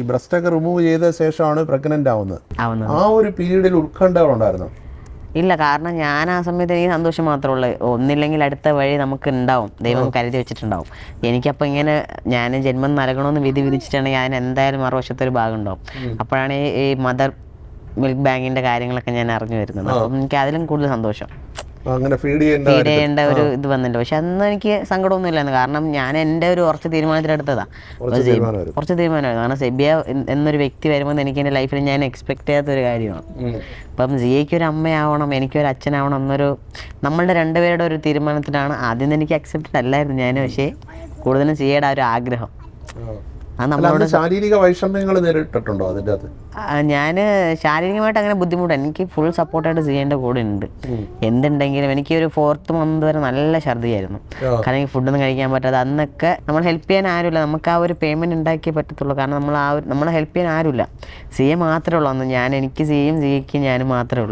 ഈ ബ്രസ്റ്റ് ഒക്കെ റിമൂവ് ചെയ്ത ശേഷമാണ് പ്രഗ്നന്റ് ആവുന്നത്. ആ ഒരു പീരീഡിൽ ഉത്കണ്ഠകളുണ്ടായിരുന്നു? ഇല്ല, കാരണം ഞാൻ ആ സമയത്ത് എനിക്ക് സന്തോഷം മാത്രമേ ഉള്ളൂ. ഒന്നില്ലെങ്കിൽ അടുത്ത വഴി നമുക്ക് ഉണ്ടാവും, ദൈവം കരുതി വെച്ചിട്ടുണ്ടാവും. എനിക്കപ്പോൾ ഇങ്ങനെ ഞാൻ ജന്മം നൽകണമെന്ന് വിധി വിധിച്ചിട്ടുണ്ടെങ്കിൽ അതിന് എന്തായാലും മറുവശത്തൊരു ഭാഗം ഉണ്ടാവും. അപ്പോഴാണ് ഈ മദർ മിൽക്ക് ബാങ്കിൻ്റെ കാര്യങ്ങളൊക്കെ ഞാൻ അറിഞ്ഞു വരുന്നത്. അപ്പം എനിക്ക് അതിലും കൂടുതൽ സന്തോഷം. അങ്ങനെ ഫീഡ് ചെയ്യേണ്ട ഒരു ഇത് വന്നിട്ടുണ്ട്. പക്ഷെ അന്ന് എനിക്ക് സങ്കടമൊന്നും ഇല്ലായിരുന്നു, കാരണം ഞാൻ എൻ്റെ ഒരു ഉറച്ച തീരുമാനത്തിലെടുത്തതാണ്. കുറച്ച് തീരുമാനമായിരുന്നു. കാരണം സെബിയ എന്നൊരു വ്യക്തി വരുമ്പോൾ എനിക്ക് എൻ്റെ ലൈഫിൽ ഞാൻ എക്സ്പെക്ട് ചെയ്യാത്തൊരു കാര്യമാണ്. അപ്പം സിയയ്ക്ക് ഒരു അമ്മയാവണം, എനിക്കൊരു അച്ഛനാവണം എന്നൊരു നമ്മളുടെ രണ്ടുപേരുടെ ഒരു തീരുമാനത്തിലാണ്. ആദ്യം എനിക്ക് അക്സെപ്റ്റഡ് അല്ലായിരുന്നു ഞാൻ, പക്ഷേ കൂടുതലും സിയയുടെ ആ ഒരു ആഗ്രഹം. നമ്മളോട് ശാരീരിക വൈഷമ്യങ്ങൾ നേരിട്ടിട്ടുണ്ടോ അതിൻ്റെ അകത്ത്? ഞാൻ ശാരീരികമായിട്ട് അങ്ങനെ ബുദ്ധിമുട്ട്, എനിക്ക് ഫുൾ സപ്പോർട്ടായിട്ട് ചെയ്യേണ്ട കൂടെ ഉണ്ട്. എന്തുണ്ടെങ്കിലും എനിക്ക് ഒരു 4th month വരെ നല്ല ഛർദിയായിരുന്നു. കാരണം എനിക്ക് ഫുഡൊന്നും കഴിക്കാൻ പറ്റാതെ. അന്നൊക്കെ നമ്മൾ ഹെൽപ്പ് ചെയ്യാൻ ആരുമില്ല, നമുക്ക് ആ ഒരു പേയ്മെൻറ്റ് ഉണ്ടാക്കിയേ പറ്റത്തുള്ളൂ. കാരണം നമ്മളെ ഹെൽപ്പ് ചെയ്യാൻ ആരുമില്ല. സിയെ മാത്രമേ ഉള്ളൂ അന്ന്. എനിക്ക് സിയും സിയയ്ക്ക് ഞാനും മാത്രമേ ഉള്ളൂ.